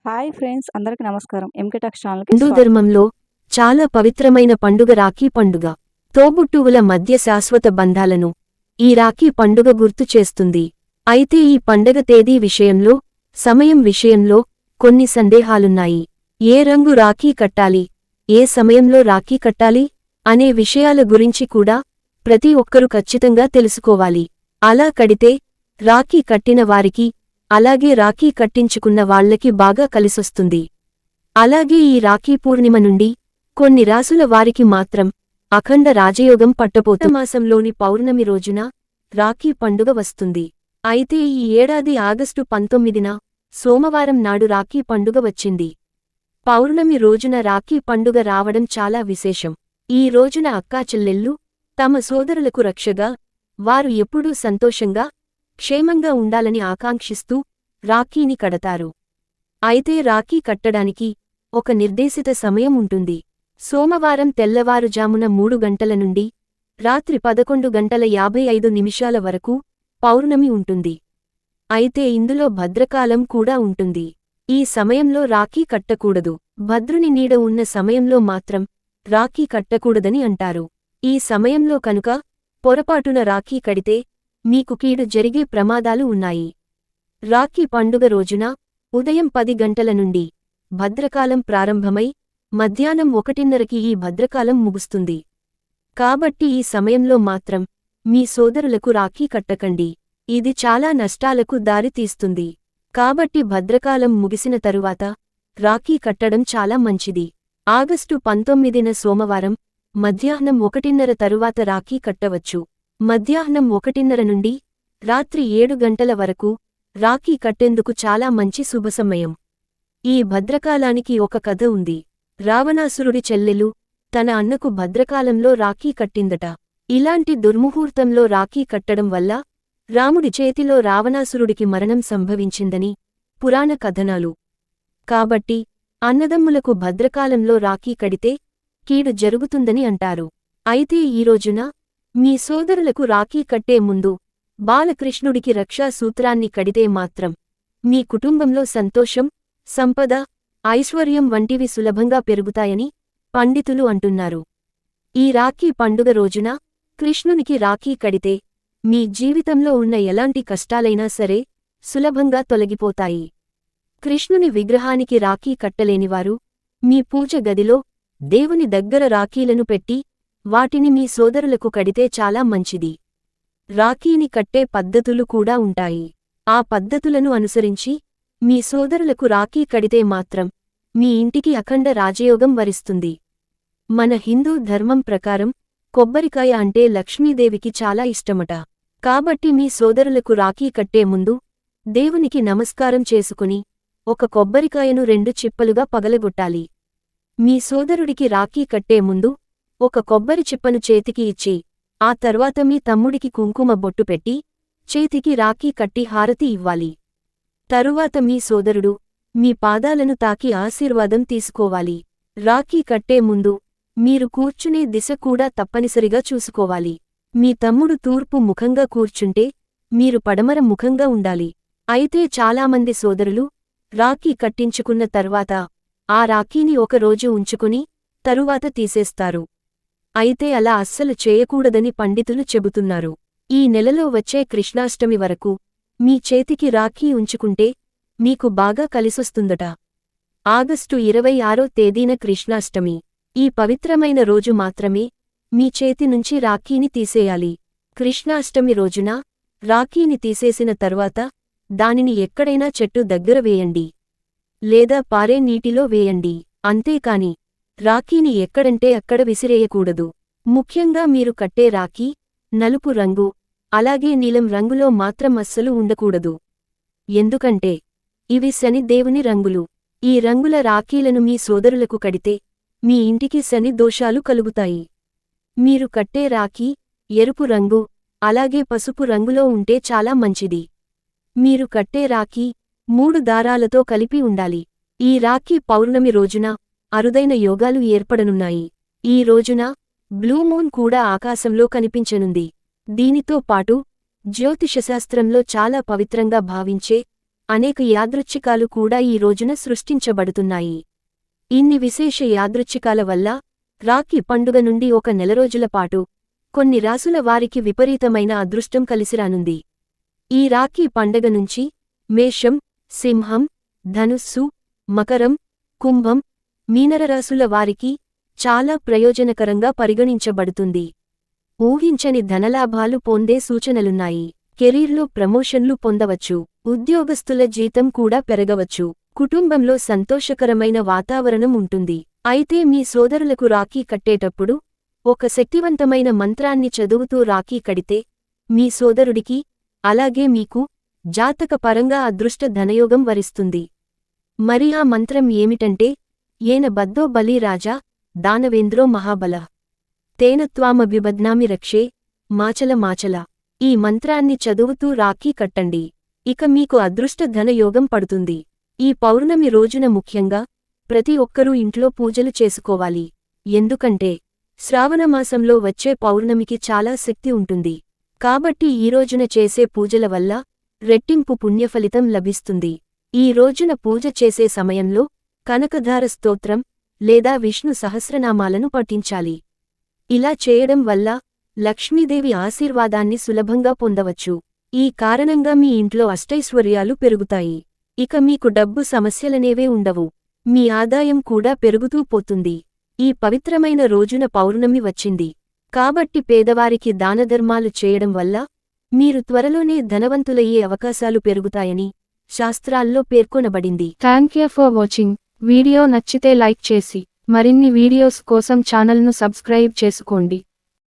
Hi friends, అందరికి నమస్కారం. MK talks ఛానల్కి హిందూ ధర్మంలో చాలా పవిత్రమైన పండుగ రాఖీ పండుగ. తోబుట్టువుల మధ్య శాశ్వత బంధాలను ఈ రాఖీ పండుగ గుర్తు చేస్తుంది. అయితే ఈ పండగ తేదీ విషయంలో, సమయం విషయంలో కొన్ని సందేహాలున్నాయి. ఏ రంగు రాఖీ కట్టాలి, ఏ సమయంలో రాఖీ కట్టాలి అనే విషయాల గురించి కూడా ప్రతి ఒక్కరూ ఖచ్చితంగా తెలుసుకోవాలి. అలా కడితే రాఖీ కట్టిన వారికి, అలాగే రాఖీ కట్టించుకున్న వాళ్లకి బాగా కలిసొస్తుంది. అలాగే ఈ రాఖీ పూర్ణిమ నుండి కొన్ని రాసుల వారికి మాత్రం అఖండ రాజయోగం పట్టబోతుంది. మాసంలోని పౌర్ణమి రోజున రాఖీ పండుగ వస్తుంది. అయితే ఈ ఏడాది ఆగస్టు 19న సోమవారం నాడు రాఖీ పండుగ వచ్చింది. పౌర్ణమి రోజున రాఖీ పండుగ రావడం చాలా విశేషం. ఈ రోజున అక్కాచెల్లెళ్ళు తమ సోదరులకు రక్షగా, వారు ఎప్పుడూ సంతోషంగా, క్షేమంగా ఉండాలని ఆకాంక్షిస్తూ రాఖీని కడతారు. అయితే రాఖీ కట్టడానికి ఒక నిర్దేశిత సమయం ఉంటుంది. సోమవారం తెల్లవారుజామున 3 గంటల నుండి రాత్రి 11:55 వరకు పౌర్ణమి ఉంటుంది. అయితే ఇందులో భద్రకాలం కూడా ఉంటుంది. ఈ సమయంలో రాఖీ కట్టకూడదు. భద్రుని నీడ ఉన్న సమయంలో మాత్రం రాఖీ కట్టకూడదని అంటారు. ఈ సమయంలో కనుక పొరపాటున రాఖీ కడితే మీకు కీడు జరిగే ప్రమాదాలు ఉన్నాయి. రాఖీ పండుగ రోజున ఉదయం 10 గంటల నుండి భద్రకాలం ప్రారంభమై మధ్యాహ్నం 1:30కి ఈ భద్రకాలం ముగుస్తుంది. కాబట్టి ఈ సమయంలో మాత్రం మీ సోదరులకు రాఖీ కట్టకండి. ఇది చాలా నష్టాలకు దారి తీస్తుంది. కాబట్టి భద్రకాలం ముగిసిన తరువాత రాఖీ కట్టడం చాలా మంచిది. ఆగస్టు 19న సోమవారం మధ్యాహ్నం 1:30 తరువాత రాఖీ కట్టవచ్చు. మధ్యాహ్నం 1:30 నుండి రాత్రి 7 గంటల వరకు రాఖీ కట్టేందుకు చాలా మంచి శుభసమయం. ఈ భద్రకాలానికి ఒక కథ ఉంది. రావణాసురుడి చెల్లెలు తన అన్నకు భద్రకాలంలో రాఖీ కట్టిందట. ఇలాంటి దుర్ముహూర్తంలో రాఖీ కట్టడం వల్ల రాముడి చేతిలో రావణాసురుడికి మరణం సంభవించిందని పురాణ కథనాలు. కాబట్టి అన్నదమ్ములకు భద్రకాలంలో రాఖీ కడితే కీడు జరుగుతుందని అంటారు. అయితే ఈ రోజున మీ సోదరులకు రాఖీ కట్టే ముందు బాలకృష్ణుడికి రక్షా సూత్రాన్ని కడితే మాత్రం మీ కుటుంబంలో సంతోషం, సంపద, ఐశ్వర్యం వంటివి సులభంగా పెరుగుతాయని పండితులు అంటున్నారు. ఈ రాఖీ పండుగ రోజున కృష్ణునికి రాఖీ కడితే మీ జీవితంలో ఉన్న ఎలాంటి కష్టాలైనా సరే సులభంగా తొలగిపోతాయి. కృష్ణుని విగ్రహానికి రాఖీ కట్టలేనివారు మీ పూజ గదిలో దేవుని దగ్గర రాఖీలను పెట్టి వాటిని మీ సోదరులకు కడితే చాలా మంచిది. రాఖీని కట్టే పద్ధతులు కూడా ఉంటాయి. ఆ పద్ధతులను అనుసరించి మీ సోదరులకు రాఖీ కడితే మాత్రం మీ ఇంటికి అఖండ రాజయోగం వరిస్తుంది. మన హిందూ ధర్మం ప్రకారం కొబ్బరికాయ అంటే లక్ష్మీదేవికి చాలా ఇష్టమట. కాబట్టి మీ సోదరులకు రాఖీ కట్టే ముందు దేవునికి నమస్కారం చేసుకుని ఒక కొబ్బరికాయను 2 చిప్పలుగా పగలగొట్టాలి. మీ సోదరుడికి రాఖీ కట్టే ముందు ఒక కొబ్బరి చిప్పను చేతికి ఇచ్చి, ఆ తర్వాత మీ తమ్ముడికి కుంకుమ బొట్టు పెట్టి చేతికి రాఖీ కట్టి హారతి ఇవ్వాలి. తరువాత మీ సోదరుడు మీ పాదాలను తాకి ఆశీర్వాదం తీసుకోవాలి. రాఖీ కట్టే ముందు మీరు కూర్చునే దిశ కూడా తప్పనిసరిగా చూసుకోవాలి. మీ తమ్ముడు తూర్పు ముఖంగా కూర్చుంటే మీరు పడమర ముఖంగా ఉండాలి. అయితే చాలామంది సోదరులు రాఖీ కట్టించుకున్న తర్వాత ఆ రాఖీని ఒక రోజు ఉంచుకుని తరువాత తీసేస్తారు. అయితే అలా అస్సలు చేయకూడదని పండితులు చెబుతున్నారు. ఈ నెలలో వచ్చే కృష్ణాష్టమి వరకు మీ చేతికి రాఖీ ఉంచుకుంటే మీకు బాగా కలిసొస్తుందట. ఆగస్టు 26వ తేదీన కృష్ణాష్టమి. ఈ పవిత్రమైన రోజు మాత్రమే మీ చేతి నుంచి రాఖీని తీసేయాలి. కృష్ణాష్టమి రోజున రాఖీని తీసేసిన తరువాత దానిని ఎక్కడైనా చెట్టు దగ్గర వేయండి, లేదా పారే నీటిలో వేయండి. అంతేకాని రాఖీని ఎక్కడంటే అక్కడ విసిరేయకూడదు. ముఖ్యంగా మీరు కట్టే రాఖీ నలుపు రంగు, అలాగే నీలం రంగులో మాత్రం అస్సలు ఉండకూడదు. ఎందుకంటే ఇవి శని దేవుని రంగులు. ఈ రంగుల రాఖీలను మీ సోదరులకు కడితే మీ ఇంటికి శని దోషాలు కలుగుతాయి. మీరు కట్టే రాఖీ ఎరుపు రంగు, అలాగే పసుపు రంగులో ఉంటే చాలా మంచిది. మీరు కట్టే రాఖీ 3 దారాలతో కలిపి ఉండాలి. ఈ రాఖీ పౌర్ణమి రోజున అరుదైన యోగాలు ఏర్పడనున్నాయి. ఈ రోజున బ్లూ మూన్ కూడా ఆకాశంలో కనిపించనుంది. దీనితో పాటు జ్యోతిషశాస్త్రంలో చాలా పవిత్రంగా భావించే అనేక యాదృచ్ఛికాలు కూడా ఈ రోజున సృష్టించబడుతున్నాయి. ఇన్ని విశేష యాదృచ్ఛికాల వల్ల రాఖీ పండుగ నుండి ఒక నెల రోజుల పాటు కొన్ని రాసుల వారికి విపరీతమైన అదృష్టం కలిసిరానుంది. ఈ రాఖీ పండగ నుంచి మేషం, సింహం, ధనుస్సు, మకరం, కుంభం, మీనరాశుల వారికి చాలా ప్రయోజనకరంగా పరిగణించబడుతుంది. ఊహించని ధనలాభాలు పొందే సూచనలున్నాయి. కెరీర్లో ప్రమోషన్లు పొందవచ్చు. ఉద్యోగస్తుల జీతం కూడా పెరగవచ్చు. కుటుంబంలో సంతోషకరమైన వాతావరణం ఉంటుంది. అయితే మీ సోదరులకు రాఖీ కట్టేటప్పుడు ఒక శక్తివంతమైన మంత్రాన్ని చదువుతూ రాఖీ కడితే మీ సోదరుడికి, అలాగే మీకు జాతకపరంగా అదృష్ట ధనయోగం వరిస్తుంది. మరి ఆ మంత్రం ఏమిటంటే, ఏన బద్దో బలి రాజా దానవేంద్రో మహాబల తేనత్వామభిబధ్నామి రక్షే మాచల మాచల. ఈ మంత్రాన్ని చదువుతూ రాఖీ కట్టండి. ఇక మీకు అదృష్ట ధనయోగం పడుతుంది. ఈ పౌర్ణమి రోజున ముఖ్యంగా ప్రతి ఒక్కరూ ఇంట్లో పూజలు చేసుకోవాలి. ఎందుకంటే శ్రావణమాసంలో వచ్చే పౌర్ణమికి చాలా శక్తి ఉంటుంది. కాబట్టి ఈ రోజున చేసే పూజల వల్ల రెట్టింపు పుణ్యఫలితం లభిస్తుంది. ఈ రోజున పూజ చేసే సమయంలో కనకధార స్తోత్రం లేదా విష్ణు సహస్రనామాలను పఠించాలి. ఇలా చేయడం వల్ల లక్ష్మీదేవి ఆశీర్వాదాన్ని సులభంగా పొందవచ్చు. ఈ కారణంగా మీ ఇంట్లో అష్టైశ్వర్యాలు పెరుగుతాయి. ఇక మీకు డబ్బు సమస్యలనేవే ఉండవు. మీ ఆదాయం కూడా పెరుగుతూ పోతుంది. ఈ పవిత్రమైన రోజున పౌర్ణమి వచ్చింది కాబట్టి పేదవారికి దానధర్మాలు చేయడం వల్ల మీరు త్వరలోనే ధనవంతులయ్యే అవకాశాలు పెరుగుతాయని శాస్త్రాల్లో పేర్కొనబడింది. Thank you for watching. వీడియో నచ్చితే లైక్ చేసి మరిన్ని వీడియోస్ కోసం ఛానల్ను సబ్స్క్రైబ్ చేసుకోండి.